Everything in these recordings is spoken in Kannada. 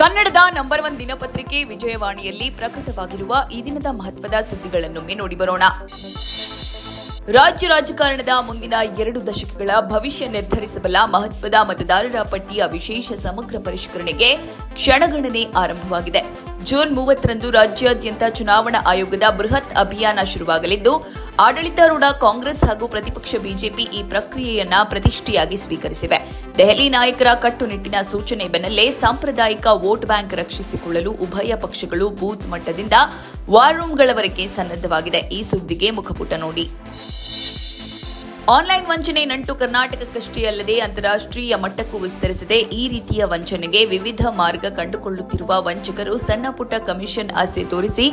ಕನ್ನಡದ ನಂಬರ್ 1 ದಿನಪತ್ರಿಕೆ ವಿಜಯವಾಣಿಯಲ್ಲಿ ಪ್ರಕಟವಾಗಿರುವ ಈ ದಿನದ ಮಹತ್ವದ ಸುದ್ದಿಗಳನ್ನೊಮ್ಮೆ ನೋಡಿ ಬರೋಣ. ರಾಜ್ಯ ರಾಜಕಾರಣದ ಮುಂದಿನ 2 ದಶಕಗಳ ಭವಿಷ್ಯ ನಿರ್ಧರಿಸಬಲ್ಲ ಮಹತ್ವದ ಮತದಾರರ ಪಟ್ಟಿಯ ವಿಶೇಷ ಸಮಗ್ರ ಪರಿಷ್ಕರಣೆಗೆ ಕ್ಷಣಗಣನೆ ಆರಂಭವಾಗಿದೆ. ಜೂನ್ 30ರಂದು ರಾಜ್ಯಾದ್ಯಂತ ಚುನಾವಣಾ ಆಯೋಗದ ಬೃಹತ್ ಅಭಿಯಾನ ಶುರುವಾಗಲಿದ್ದು, ಆಡಳಿತಾರೂಢ ಕಾಂಗ್ರೆಸ್ ಹಾಗೂ ಪ್ರತಿಪಕ್ಷ ಬಿಜೆಪಿ ಈ ಪ್ರಕ್ರಿಯೆಯನ್ನ ಪ್ರತಿಷ್ಠೆಯಾಗಿ ಸ್ವೀಕರಿಸಿವೆ. ದೆಹಲಿ ನಾಯಕರ ಕಟ್ಟುನಿಟ್ಟಿನ ಸೂಚನೆ ಬೆನ್ನಲ್ಲೇ ಸಾಂಪ್ರದಾಯಿಕ ವೋಟ್ ಬ್ಯಾಂಕ್ ರಕ್ಷಿಸಿಕೊಳ್ಳಲು ಉಭಯ ಪಕ್ಷಗಳು ಬೂತ್ ಮಟ್ಟದಿಂದ ವಾರ್ ರೂಂಗಳವರೆಗೆ ಸನ್ನದ್ಧವಾಗಿದೆ. ಈ ಸುದ್ದಿಗೆ ಮುಖಪುಟ ನೋಡಿ. ಆನ್ಲೈನ್ ವಂಚನೆ ನಂಟು ಕರ್ನಾಟಕಕ್ಕಷ್ಟೇ ಅಲ್ಲದೆ ಅಂತಾರಾಷ್ಟ್ರೀಯ ಮಟ್ಟಕ್ಕೂ ವಿಸ್ತರಿಸಿದೆ. ಈ ರೀತಿಯ ವಂಚನೆಗೆ ವಿವಿಧ ಮಾರ್ಗ ಕಂಡುಕೊಳ್ಳುತ್ತಿರುವ ವಂಚಕರು ಸಣ್ಣ ಪುಟ್ಟ ಕಮಿಷನ್ ಆಸೆ ತೋರಿಸಿ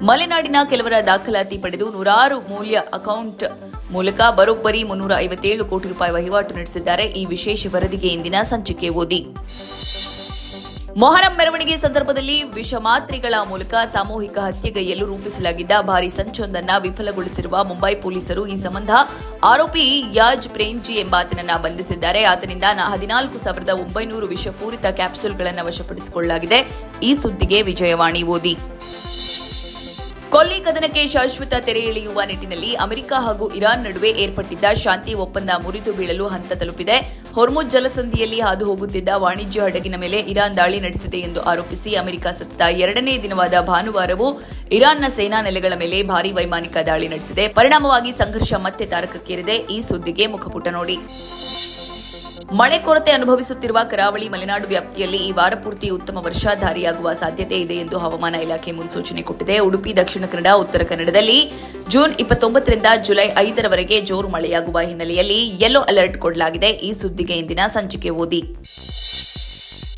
ಮಲೆನಾಡಿನ ಕೆಲವರ ದಾಖಲಾತಿ ಪಡೆದು ನೂರಾರು ಮೂಲ್ಯ ಅಕೌಂಟ್ ಮೂಲಕ ಬರೋಬ್ಬರಿ 357 ಕೋಟಿ ರೂಪಾಯಿ ವಹಿವಾಟು ನಡೆಸಿದ್ದಾರೆ. ಈ ವಿಶೇಷ ವರದಿಗೆ ಇಂದಿನ ಸಂಚಿಕೆ ಓದಿ. ಮೊಹರಂ ಮೆರವಣಿಗೆ ಸಂದರ್ಭದಲ್ಲಿ ವಿಷಮಾತ್ರೆಗಳ ಮೂಲಕ ಸಾಮೂಹಿಕ ಹತ್ಯೆಗೈಯಲು ರೂಪಿಸಲಾಗಿದ್ದ ಭಾರೀ ಸಂಚೊಂದನ್ನು ವಿಫಲಗೊಳಿಸಿರುವ ಮುಂಬೈ ಪೊಲೀಸರು ಈ ಸಂಬಂಧ ಆರೋಪಿ ಯಾಜ್ ಪ್ರೇಮ್ಜಿ ಎಂಬಾತನನ್ನ ಬಂಧಿಸಿದ್ದಾರೆ. ಆತನಿಂದ 14,900 ವಿಷಪೂರಿತ ಕ್ಯಾಪ್ಸೂಲ್ಗಳನ್ನು ವಶಪಡಿಸಿಕೊಳ್ಳಲಾಗಿದೆ. ಈ ಸುದ್ದಿಗೆ ವಿಜಯವಾಣಿ ಓದಿ. ಕೊಲ್ಲಿ ಕದನಕ್ಕೆ ಶಾಶ್ವತ ತೆರೆ ಎಳೆಯುವ ನಿಟ್ಟಿನಲ್ಲಿ ಅಮೆರಿಕ ಹಾಗೂ ಇರಾನ್ ನಡುವೆ ಏರ್ಪಟ್ಟಿದ್ದ ಶಾಂತಿ ಒಪ್ಪಂದ ಮುರಿದು ಬೀಳಲು ಹಂತ ತಲುಪಿದೆ. ಹೊರ್ಮುಜ್ ಜಲಸಂಧಿಯಲ್ಲಿ ಹಾದು ಹೋಗುತ್ತಿದ್ದ ವಾಣಿಜ್ಯ ಹಡಗಿನ ಮೇಲೆ ಇರಾನ್ ದಾಳಿ ನಡೆಸಿದೆ ಎಂದು ಆರೋಪಿಸಿ ಅಮೆರಿಕ ಸತತ 2ನೇ ದಿನವಾದ ಭಾನುವಾರವೂ ಇರಾನ್ನ ಸೇನಾ ನೆಲೆಗಳ ಮೇಲೆ ಭಾರೀ ವೈಮಾನಿಕ ದಾಳಿ ನಡೆಸಿದೆ. ಪರಿಣಾಮವಾಗಿ ಸಂಘರ್ಷ ಮತ್ತೆ ತಾರಕಕ್ಕೇರಿದೆ. ಈ ಸುದ್ದಿಗೆ ಮುಖಪುಟ ನೋಡಿ. ಮಳೆ ಕೊರತೆ ಅನುಭವಿಸುತ್ತಿರುವ ಕರಾವಳಿ ಮಲೆನಾಡು ವ್ಯಾಪ್ತಿಯಲ್ಲಿ ಈ ವಾರ ಪೂರ್ತಿ ಉತ್ತಮ ವರ್ಷಾಧಾರಿಯಾಗುವ ಸಾಧ್ಯತೆ ಇದೆ ಎಂದು ಹವಾಮಾನ ಇಲಾಖೆ ಮುನ್ಸೂಚನೆ ಕೊಟ್ಟಿದೆ. ಉಡುಪಿ, ದಕ್ಷಿಣ ಕನ್ನಡ, ಉತ್ತರ ಕನ್ನಡದಲ್ಲಿ ಜೂನ್ 29ರಿಂದ ಜುಲೈ 5ರವರೆಗೆ ಜೋರು ಮಳೆಯಾಗುವ ಹಿನ್ನೆಲೆಯಲ್ಲಿ ಯೆಲ್ಲೋ ಅಲರ್ಟ್ ಕೊಡಲಾಗಿದೆ. ಈ ಸುದ್ದಿಗೆ ಇಂದಿನ ಸಂಚಿಕೆ ಓದಿ.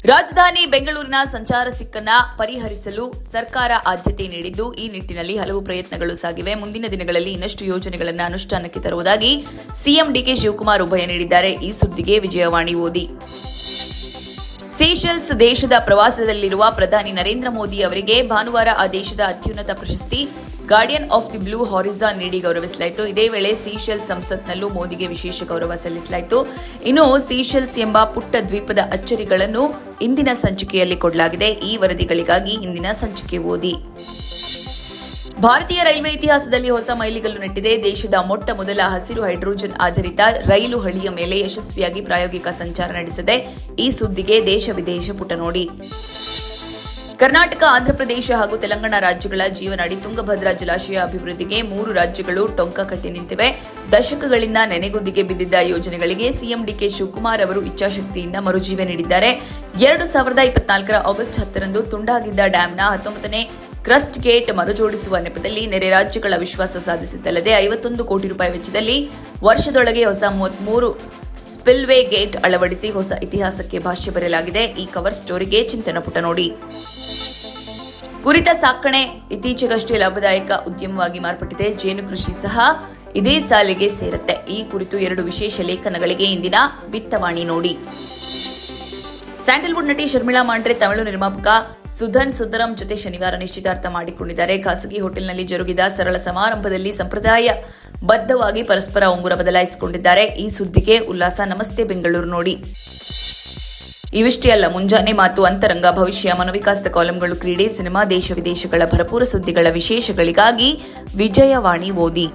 ರಾಜಧಾನಿ ಬೆಂಗಳೂರಿನ ಸಂಚಾರ ಸಿಕ್ಕನ್ನ ಪರಿಹರಿಸಲು ಸರ್ಕಾರ ಆದ್ಯತೆ ನೀಡಿದ್ದು, ಈ ನಿಟ್ಟಿನಲ್ಲಿ ಹಲವು ಪ್ರಯತ್ನಗಳು ಸಾಗಿವೆ. ಮುಂದಿನ ದಿನಗಳಲ್ಲಿ ಇನ್ನಷ್ಟು ಯೋಜನೆಗಳನ್ನು ಅನುಷ್ಠಾನಕ್ಕೆ ತರುವುದಾಗಿ ಸಿಎಂ ಡಿಕೆ ಶಿವಕುಮಾರ್ ಉಭಯ ನೀಡಿದ್ದಾರೆ. ಈ ಸುದ್ದಿಗೆ ವಿಜಯವಾಣಿ ಓದಿ. ಸೀಶೆಲ್ಸ್ ದೇಶದ ಪ್ರವಾಸದಲ್ಲಿರುವ ಪ್ರಧಾನಿ ನರೇಂದ್ರ ಮೋದಿ ಅವರಿಗೆ ಭಾನುವಾರ ಆ ದೇಶದ ಅತ್ಯುನ್ನತ ಪ್ರಶಸ್ತಿ guardian of the blue horizon ನೀಡಿ ಗೌರವಿಸಲಾಯಿತು. ಇದೇ ವೇಳೆ ಸೀಶೆಲ್ಸ್ ಸಂಸತ್ನಲ್ಲೂ ಮೋದಿಗೆ ವಿಶೇಷ ಗೌರವ ಸಲ್ಲಿಸಲಾಯಿತು. ಇನ್ನು ಸೀಶೆಲ್ಸ್ ಎಂಬ ಪುಟ್ಟ ದ್ವೀಪದ ಅಚ್ಚರಿಗಳನ್ನು ಇಂದಿನ ಸಂಚಿಕೆಯಲ್ಲಿ ಕೊಡಲಾಗಿದೆ. ಈ ವರದಿಗಳಿಗಾಗಿ ಇಂದಿನ ಸಂಚಿಕೆ ಓದಿ. ಭಾರತೀಯ ರೈಲ್ವೆ ಇತಿಹಾಸದಲ್ಲಿ ಹೊಸ ಮೈಲಿಗಲ್ಲು ನೆಟ್ಟಿದೆ. ದೇಶದ ಮೊಟ್ಟ ಮೊದಲ ಹಸಿರು ಹೈಡ್ರೋಜನ್ ಆಧಾರಿತ ರೈಲು ಹಳಿಯ ಮೇಲೆ ಯಶಸ್ವಿಯಾಗಿ ಪ್ರಾಯೋಗಿಕ ಸಂಚಾರ ನಡೆಸಿದೆ. ಈ ಸುದ್ದಿಗೆ ದೇಶ ವಿದೇಶ ಪುಟ ನೋಡಿ. ಕರ್ನಾಟಕ, ಆಂಧ್ರಪ್ರದೇಶ ಹಾಗೂ ತೆಲಂಗಾಣ ರಾಜ್ಯಗಳ ಜೀವನಾಡಿ ತುಂಗಭದ್ರಾ ಜಲಾಶಯ ಅಭಿವೃದ್ಧಿಗೆ 3 ರಾಜ್ಯಗಳು ಟೊಂಕ ಕಟ್ಟಿ ನಿಂತಿವೆ. ದಶಕಗಳಿಂದ ನೆನೆಗುದಿಗೆ ಬಿದ್ದಿದ್ದ ಯೋಜನೆಗಳಿಗೆ ಸಿಎಂ ಡಿಕೆ ಶಿವಕುಮಾರ್ ಅವರು ಇಚ್ಛಾಶಕ್ತಿಯಿಂದ ಮರುಜೀವ ನೀಡಿದ್ದಾರೆ. 2024ರ ಆಗಸ್ಟ್ 10ರಂದು ತುಂಡಾಗಿದ್ದ ಡ್ಯಾಂನ 19ನೇ ಕ್ರಸ್ಟ್ ಗೇಟ್ ಮರುಜೋಡಿಸುವ ನೆಪದಲ್ಲಿ ನೆರೆ ರಾಜ್ಯಗಳ ವಿಶ್ವಾಸ ಸಾಧಿಸಿದ್ದಲ್ಲದೆ 51 ಕೋಟಿ ರೂಪಾಯಿ ವೆಚ್ಚದಲ್ಲಿ ವರ್ಷದೊಳಗೆ ಹೊಸ 33 ಸ್ಪಿಲ್ವೇ ಗೇಟ್ ಅಳವಡಿಸಿ ಹೊಸ ಇತಿಹಾಸಕ್ಕೆ ಭಾಷ್ಯ ಬರೆಯಲಾಗಿದೆ. ಈ ಕವರ್ ಸ್ಟೋರಿಗೆ ಚಿಂತನ ಪುಟ ನೋಡಿ. ಕುರಿತ ಸಾಕಣೆ ಇತ್ತೀಚೆಗಷ್ಟೇ ಲಾಭದಾಯಕ ಉದ್ಯಮವಾಗಿ ಮಾರ್ಪಟ್ಟಿದೆ. ಜೇನು ಕೃಷಿ ಸಹ ಇದೇ ಸಾಲಿಗೆ ಸೇರುತ್ತೆ. ಈ ಕುರಿತು 2 ವಿಶೇಷ ಲೇಖನಗಳಿಗೆ ಇಂದಿನ ಬಿತ್ತವಾಣಿ ನೋಡಿ. ಸ್ಯಾಂಡಲ್ವುಡ್ ನಟಿ ಶರ್ಮಿಳಾ ಮಾಂಡ್ರೆ ತಮಿಳು ನಿರ್ಮಾಪಕ ಸುಧನ್ ಸುಂದರಂ ಜೊತೆ ಶನಿವಾರ ನಿಶ್ಚಿತಾರ್ಥ ಮಾಡಿಕೊಂಡಿದ್ದಾರೆ. ಖಾಸಗಿ ಹೋಟೆಲ್ನಲ್ಲಿ ಜರುಗಿದ ಸರಳ ಸಮಾರಂಭದಲ್ಲಿ ಸಂಪ್ರದಾಯ ಬದ್ಧವಾಗಿ ಪರಸ್ಪರ ಉಂಗುರ ಬದಲಾಯಿಸಿಕೊಂಡಿದ್ದಾರೆ. ಈ ಸುದ್ದಿಗೆ ಉಲ್ಲಾಸ. ನಮಸ್ತೆ ಬೆಂಗಳೂರು ನೋಡಿ. ಇವಿಷ್ಟೇ ಅಲ್ಲ, ಮುಂಜಾನೆ ಮಾತು, ಅಂತರಂಗ, ಭವಿಷ್ಯ, ಮನೋವಿಕಾಸದ ಕಾಲಂಗಳು, ಕ್ರೀಡೆ, ಸಿನಿಮಾ, ದೇಶ ವಿದೇಶಗಳ ಭರಪೂರ ಸುದ್ದಿಗಳ ವಿಶೇಷಗಳಿಗಾಗಿ ವಿಜಯವಾಣಿ ಓದಿ.